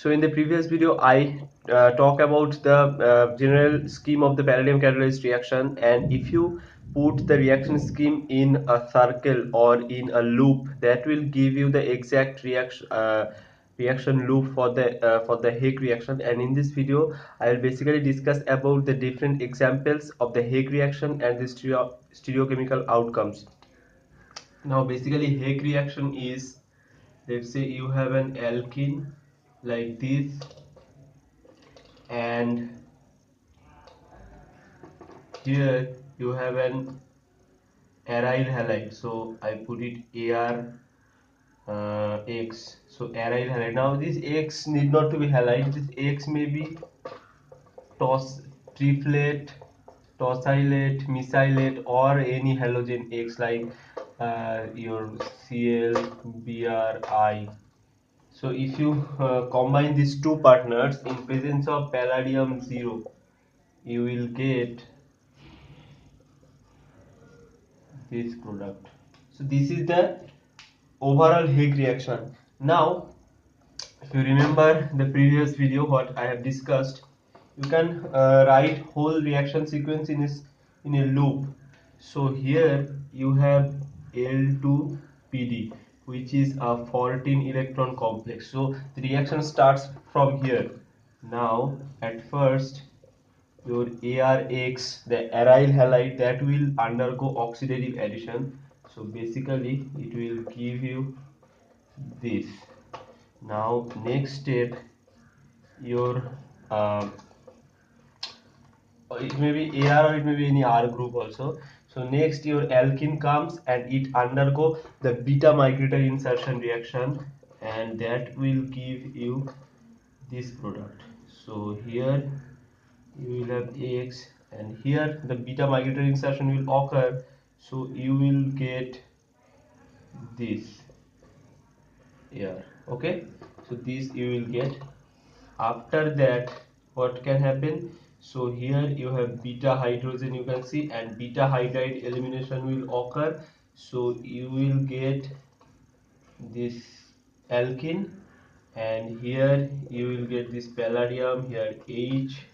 So in the previous video, I talk about the general scheme of the palladium catalyzed reaction, and if you put the reaction scheme in a circle or in a loop, that will give you the exact reaction loop for the Hague reaction. And in this video, I will basically discuss about the different examples of the Hague reaction and the stereochemical outcomes. Now basically Hague reaction is, let's say you have an alkene like this, and here you have an aryl halide, so I put it AR X. So aryl halide. Now this X need not to be halide. This X may be triflate, tosylate, mesylate, or any halogen X like your Cl, Bri. So if you combine these two partners in presence of palladium 0, you will get this product. So this is the overall Hague reaction. Now if you remember the previous video what I have discussed, you can write whole reaction sequence in a loop. So here you have L2PD, which is a 14 electron complex. So the reaction starts from here. Now at first your ARX, the aryl halide, that will undergo oxidative addition. So basically it will give you this. Now next step, your it may be AR or it may be any R group also. So next your alkene comes and it undergo the beta migratory insertion reaction, and that will give you this product. So here you will have AX, and here the beta migratory insertion will occur, so you will get this here. Okay, so this you will get. After that what can happen? So here you have beta hydrogen, you can see, and beta hydride elimination will occur, so you will get this alkene, and here you will get this palladium, here H,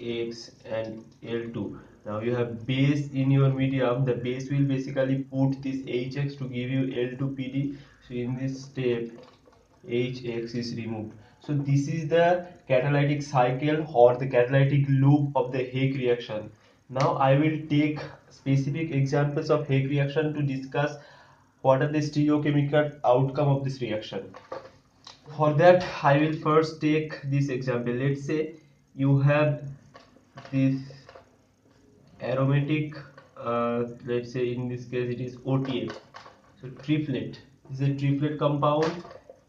X and L2. Now you have base in your medium, the base will basically put this HX to give you L2PD. So in this step HX is removed. So this is the catalytic cycle or the catalytic loop of the Hague reaction. Now I will take specific examples of Hague reaction to discuss what are the stereochemical outcome of this reaction. For that I will first take this example. Let's say you have this aromatic, let's say in this case it is OTF. So triplet, this is a triplet compound,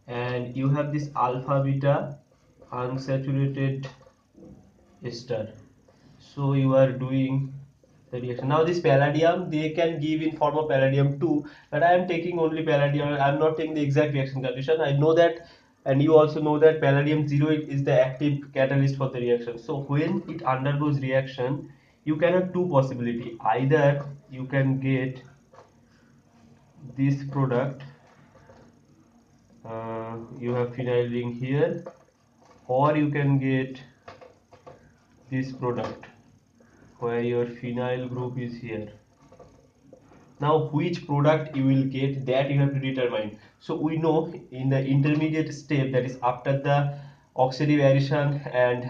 and you have this alpha beta unsaturated ester. So you are doing the reaction. Now this palladium they can give in form of palladium 2, but I am taking only palladium. I am not taking the exact reaction condition. I know that, and you also know that palladium 0 is the active catalyst for the reaction. So when it undergoes reaction, you can have two possibility. Either you can get this product, you have phenyl ring here, or you can get this product where your phenyl group is here. Now which product you will get, that you have to determine. So we know in the intermediate step, that is after the oxidative addition and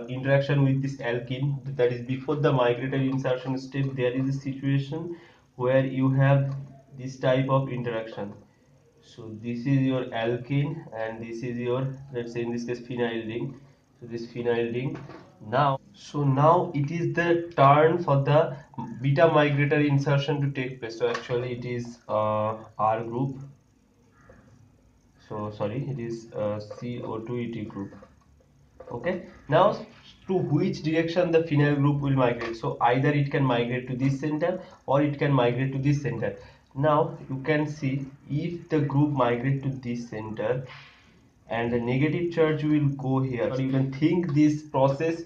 interaction with this alkene, that is before the migratory insertion step, there is a situation where you have this type of interaction. So this is your alkene and this is your, let's say in this case, phenyl ring. So this phenyl ring. Now it is the turn for the beta migratory insertion to take place. So actually it is R group. So sorry, it is CO2ET group. Okay, now to which direction the phenyl group will migrate? So either it can migrate to this center or it can migrate to this center. Now you can see, if the group migrate to this center and the negative charge will go here, or you can think this process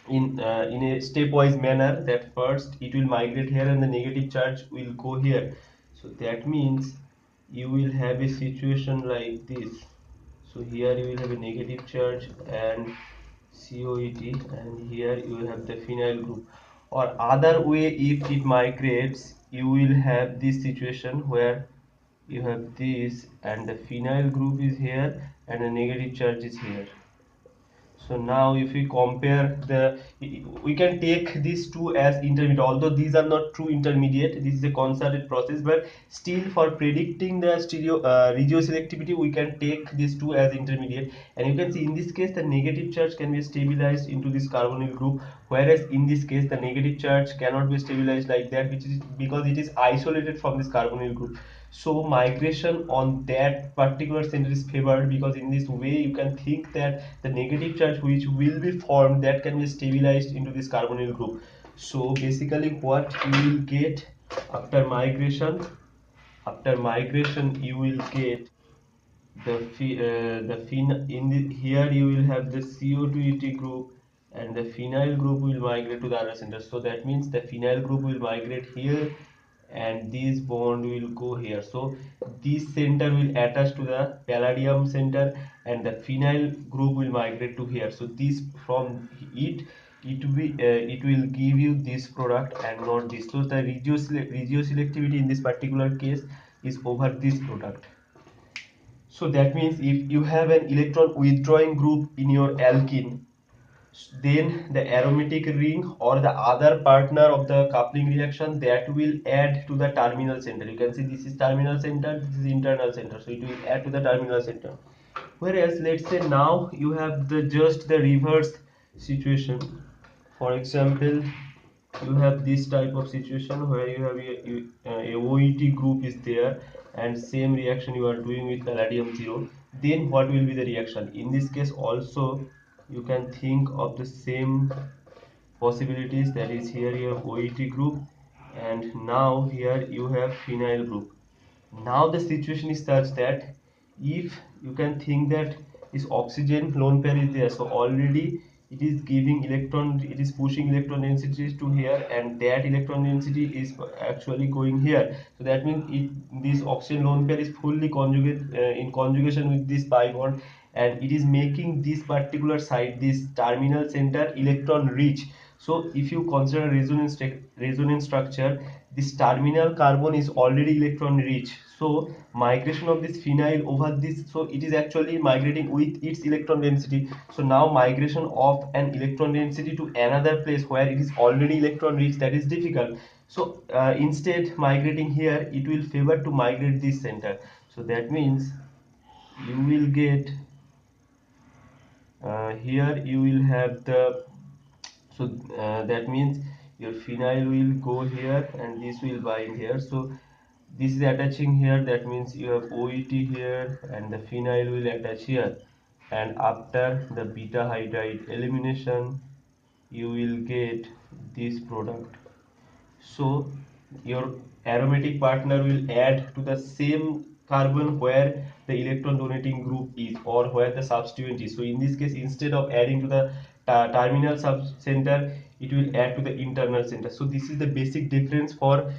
in a stepwise manner, that first it will migrate here and the negative charge will go here. So that means you will have a situation like this. So here you will have a negative charge and COET, and here you will have the phenyl group. Or other way, if it migrates, you will have this situation where you have this and the phenyl group is here and the negative charge is here. So now if we compare we can take these two as intermediate, although these are not true intermediate, this is a concerted process, but still for predicting the regioselectivity we can take these two as intermediate. And you can see in this case the negative charge can be stabilized into this carbonyl group, whereas in this case the negative charge cannot be stabilized like that, which is because it is isolated from this carbonyl group. So migration on that particular center is favored, because in this way you can think that the negative charge which will be formed, that can be stabilized into this carbonyl group. So basically what you will get after migration, you will get here you will have the CO2ET group, and the phenyl group will migrate to the other center. So that means the phenyl group will migrate here and this bond will go here. So this center will attach to the palladium center and the phenyl group will migrate to here. So this from it will give you this product and not this. So the regioselectivity in this particular case is over this product. So that means if you have an electron withdrawing group in your alkene, then the aromatic ring or the other partner of the coupling reaction, that will add to the terminal center. You can see this is terminal center, this is internal center, so it will add to the terminal center. Whereas let's say now you have just the reverse situation. For example, you have this type of situation where you have a OET group is there and same reaction you are doing with palladium 0. Then what will be the reaction? In this case also you can think of the same possibilities, that is here you have OET group and now here you have phenyl group. Now the situation is such that if you can think that this oxygen lone pair is there, so already it is giving electron, it is pushing electron densities to here, and that electron density is actually going here. So that means this oxygen lone pair is fully conjugate in conjugation with this pi bond, and it is making this particular site, this terminal center, electron rich. So if you consider resonance structure, this terminal carbon is already electron rich. So migration of this phenyl over this, so it is actually migrating with its electron density. So now migration of an electron density to another place where it is already electron rich, that is difficult. So instead migrating here, it will favor to migrate this center. So that means you will get here you will have the, so that means your phenyl will go here and this will bind here. So this is attaching here, that means you have OET here and the phenyl will attach here, and after the beta hydride elimination you will get this product. So your aromatic partner will add to the same carbon where the electron donating group is or where the substituent is. So in this case, instead of adding to the terminal sub center, it will add to the internal center. So this is the basic difference for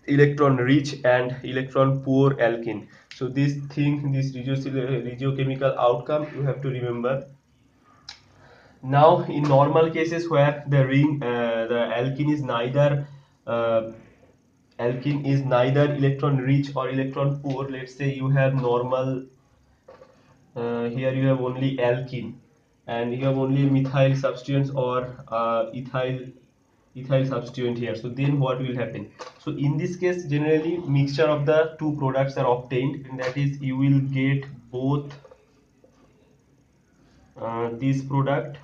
electron rich and electron poor alkene. So this thing, this regiochemical outcome, you have to remember. Now in normal cases where the alkene is neither electron rich or electron poor, let's say you have normal, here you have only alkene and you have only methyl substituents or ethyl substituent here. So then what will happen? So in this case generally mixture of the two products are obtained, and that is you will get both this product,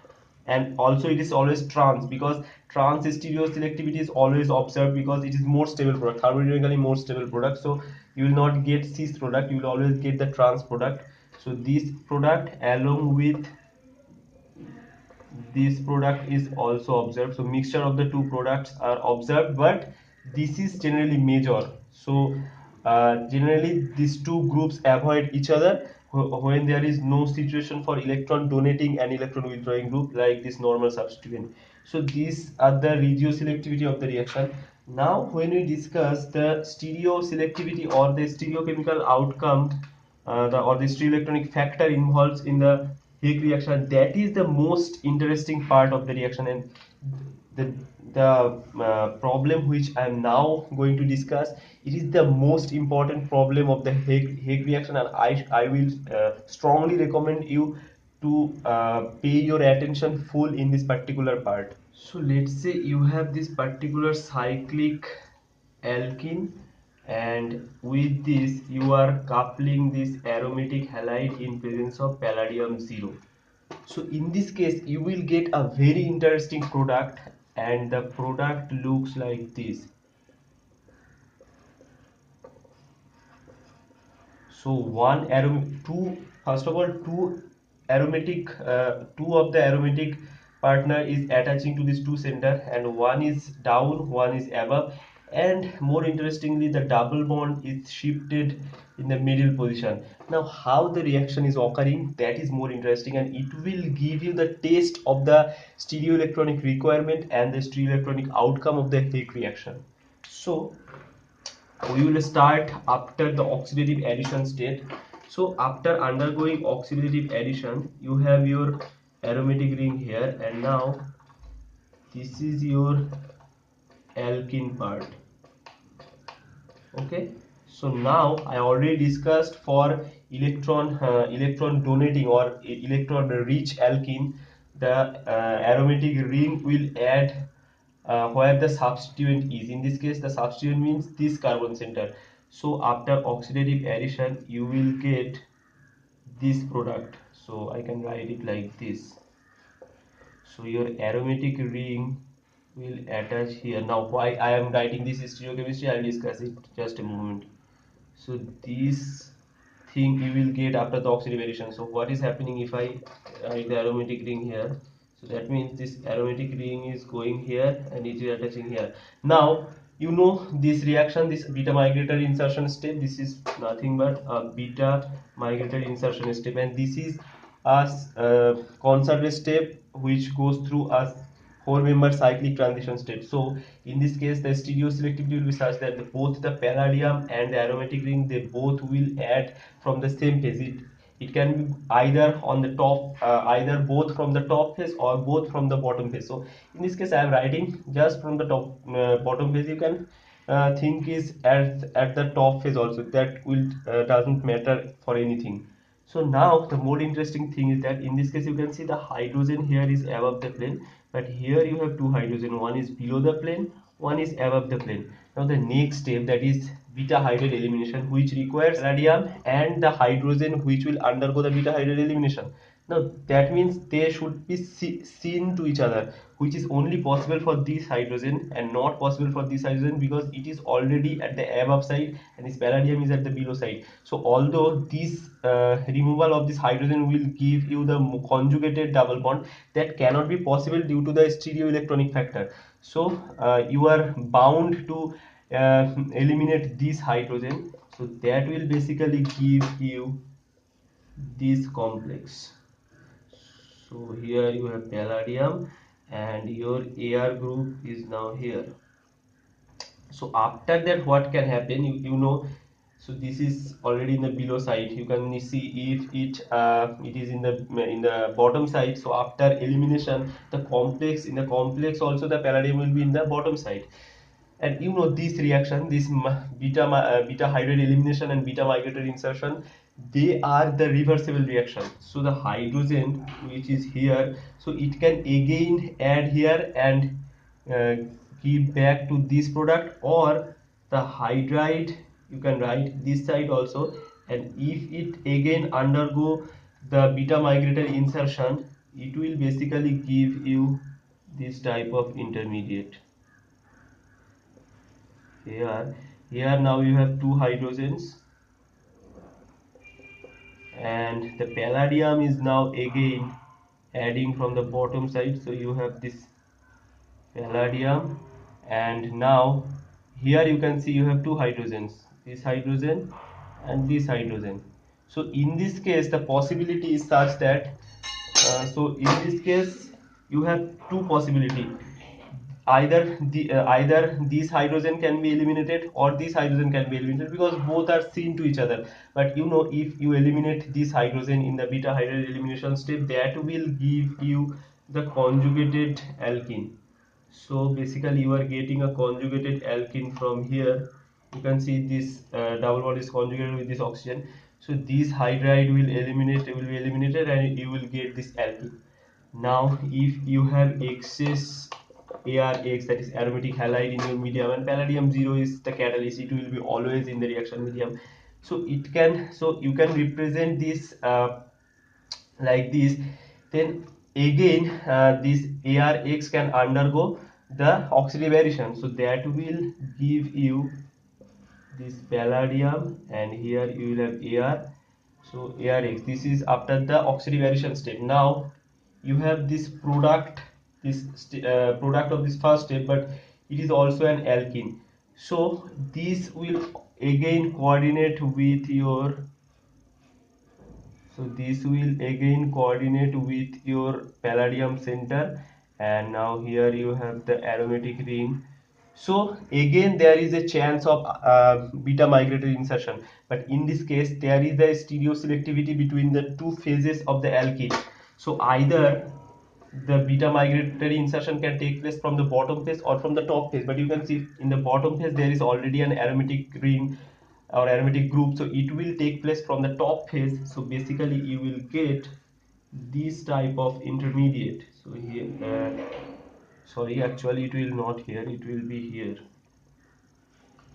and also it is always trans, because trans stereoselectivity is always observed because it is more stable product, thermodynamically more stable product. So you will not get cis product, you will always get the trans product. So this product along with this product is also observed. So mixture of the two products are observed, but this is generally major. So generally these two groups avoid each other when there is no situation for electron donating and electron withdrawing group like this normal substituent. So these are the regioselectivity of the reaction. Now when we discuss the stereoselectivity or the stereochemical outcome the stereoelectronic factor involved in the Higg reaction. That is the most interesting part of the reaction, and the problem which I am now going to discuss, it is the most important problem of the Higg reaction, and I will strongly recommend you to pay your attention full in this particular part. So let's say you have this particular cyclic alkene, and with this you are coupling this aromatic halide in presence of palladium 0. So in this case you will get a very interesting product, and the product looks like this. So first of all, two of the aromatic partner is attaching to this two center, and one is down, one is above, and more interestingly the double bond is shifted in the middle position. Now how the reaction is occurring, that is more interesting, and it will give you the taste of the stereoelectronic requirement and the stereoelectronic outcome of the Higg reaction. So we will start after the oxidative addition state. So after undergoing oxidative addition, you have your aromatic ring here, and now this is your alkene part. Okay, so now I already discussed for electron donating or electron rich alkene, the aromatic ring will add where the substituent is. In this case the substituent means this carbon center. So after oxidative addition you will get this product. So I can write it like this. So your aromatic ring will attach here. Now why I am writing this stereochemistry, I will discuss it just a moment. So this thing you will get after the oxidative addition. So what is happening if I write the aromatic ring here? So that means this aromatic ring is going here and it is attaching here. Now you know this reaction, this beta migratory insertion step, this is nothing but a beta migratory insertion step, and this is a conserved step which goes through a 4-member cyclic transition state. So in this case the stereoselectivity will be such that both the palladium and the aromatic ring, they both will add from the same phase. It can be either on the top, either both from the top phase or both from the bottom phase. So in this case I am writing just from the top bottom phase. You can think is at the top phase also, that will doesn't matter for anything. So now the more interesting thing is that in this case you can see the hydrogen here is above the plane, but here you have two hydrogen, one is below the plane, one is above the plane. Now the next step, that is beta hydride elimination, which requires radium and the hydrogen which will undergo the beta hydride elimination. Now that means they should be seen to each other, which is only possible for this hydrogen and not possible for this hydrogen, because it is already at the above side and this palladium is at the below side. So although this removal of this hydrogen will give you the conjugated double bond, that cannot be possible due to the stereoelectronic factor. So you are bound to eliminate this hydrogen, so that will basically give you this complex. So here you have palladium and your Ar group is now here. So after that what can happen, you know, so this is already in the below side. You can see if it is in the bottom side. So after elimination, the complex, in the complex also the palladium will be in the bottom side. And you know this reaction, this beta hydride elimination and beta migratory insertion, they are the reversible reaction. So the hydrogen which is here, so it can again add here and give back to this product, or the hydride you can write this side also, and if it again undergo the beta migratory insertion, it will basically give you this type of intermediate. Here now you have two hydrogens, and the palladium is now again adding from the bottom side. So you have this palladium, and now here you can see you have two hydrogens, this hydrogen and this hydrogen. So in this case the possibility is such that so in this case you have two possibility. either these hydrogen can be eliminated or this hydrogen can be eliminated, because both are seen to each other. But you know, if you eliminate this hydrogen in the beta hydrogen elimination step, that will give you the conjugated alkene. So basically you are getting a conjugated alkene from here. You can see this double bond is conjugated with this oxygen, so this hydride will be eliminated and you will get this alkene. Now if you have excess ARX, that is aromatic halide, in your medium, and palladium 0 is the catalyst, it will be always in the reaction medium. So you can represent this like this. Then again this ARX can undergo the oxidative addition, so that will give you this palladium, and here you will have AR. So ARX, this is after the oxidative addition step. Now you have this product, product of this first step, but it is also an alkene. So this will again coordinate with your, so this will again coordinate with your palladium center, and now here you have the aromatic ring. So again there is a chance of beta migratory insertion, but in this case there is the stereoselectivity between the two phases of the alkene. So either the beta migratory insertion can take place from the bottom phase or from the top phase, but you can see in the bottom phase there is already an aromatic ring or aromatic group, so it will take place from the top phase. So basically you will get this type of intermediate. So here sorry, actually it will not here, it will be here.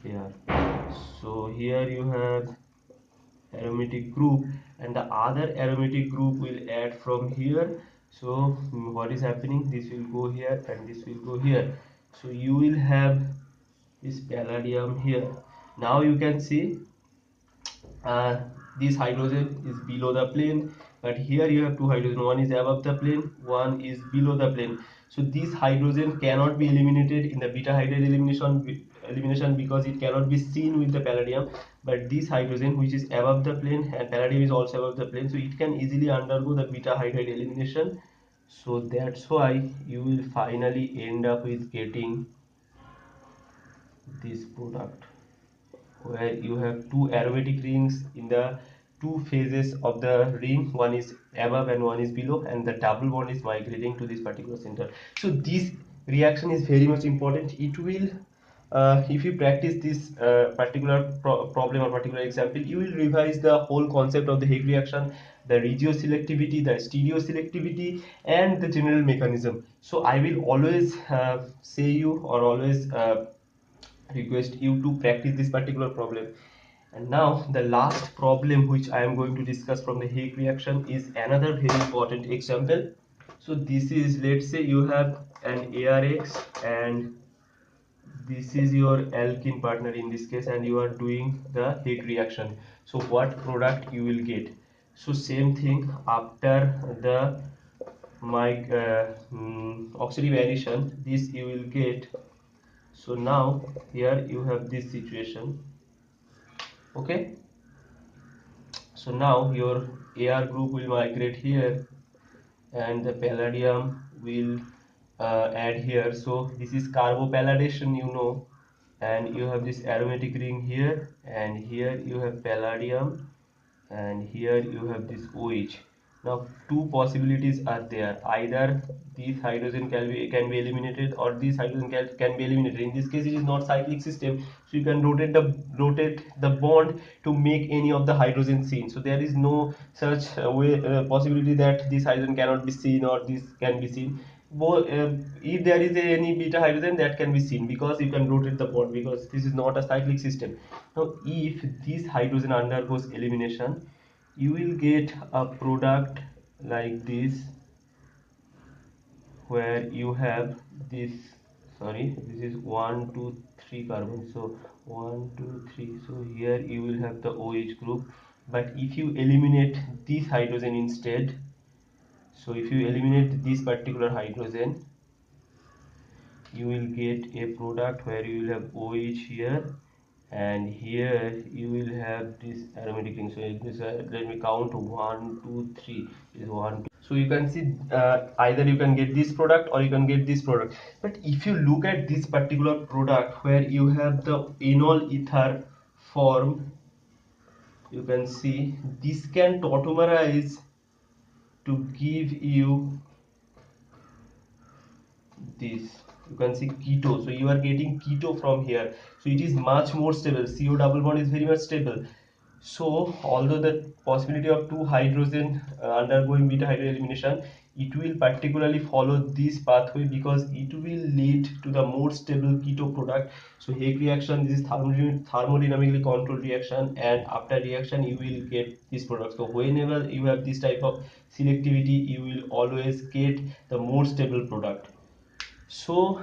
Yeah, so here you have aromatic group, and the other aromatic group will add from here. So what is happening, this will go here and this will go here, so you will have this palladium here. Now you can see this hydrogen is below the plane, but here you have two hydrogen, one is above the plane, one is below the plane. So this hydrogen cannot be eliminated in the beta hydride elimination because it cannot be seen with the palladium, but this hydrogen, which is above the plane, and palladium is also above the plane, so it can easily undergo the beta hydride elimination. So that's why you will finally end up with getting this product, where you have two aromatic rings in the two phases of the ring, one is above and one is below, and the double bond is migrating to this particular center. So this reaction is very much important. It will if you practice this particular problem or particular example, you will revise the whole concept of the Hague reaction, the regioselectivity, the stereoselectivity, and the general mechanism. So I will always say you, or always request you to practice this particular problem. And now the last problem which I am going to discuss from the Hague reaction is another very important example. So this is, let's say you have an ARX and this is your alkene partner in this case, and you are doing the Hague reaction. So what product you will get? So same thing, after the oxidative addition, this you will get. So now here you have this situation. Okay, so now your AR group will migrate here and the palladium will add here. So this is carbopalladation, you know, and you have this aromatic ring here, and here you have palladium, and here you have this OH. Now two possibilities are there, either this hydrogen can be eliminated, or this hydrogen can be eliminated. In this case it is not cyclic system, so you can rotate the bond to make any of the hydrogen seen. So there is no such possibility that this hydrogen cannot be seen or this can be seen. If there is any beta hydrogen, that can be seen because you can rotate the bond, because this is not a cyclic system. Now if this hydrogen undergoes elimination, you will get a product like this, where you have this, sorry, this is 1 2 3 carbon, so 1 2 3, so here you will have the OH group. But if you eliminate this hydrogen instead, so if you eliminate this particular hydrogen, you will get a product where you will have OH here, and here you will have this aromatic ring. So this, let me count 1 2 3 is 1 2. So you can see either you can get this product or you can get this product. But if you look at this particular product where you have the enol ether form, you can see this can tautomerize to give you this. You can see keto, so you are getting keto from here, so it is much more stable. CO double bond is very much stable. So although the possibility of two hydrogen undergoing beta hydrogen elimination, it will particularly follow this pathway because it will lead to the more stable keto product. So Hague reaction, this is thermodynamically controlled reaction, and after reaction you will get this product. So whenever you have this type of selectivity, you will always get the more stable product. So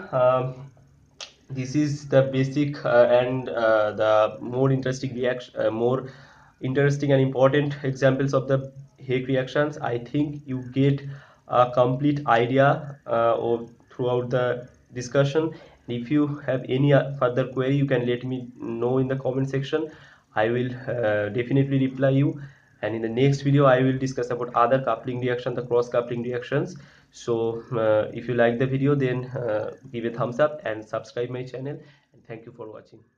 this is the basic and the more interesting reaction, more interesting and important examples of the Hague reactions. I think you get a complete idea throughout the discussion. If you have any further query, you can let me know in the comment section. I will definitely reply you, and in the next video I will discuss about other coupling reaction, the cross coupling reactions. So if you like the video, then give a thumbs up and subscribe my channel, and thank you for watching.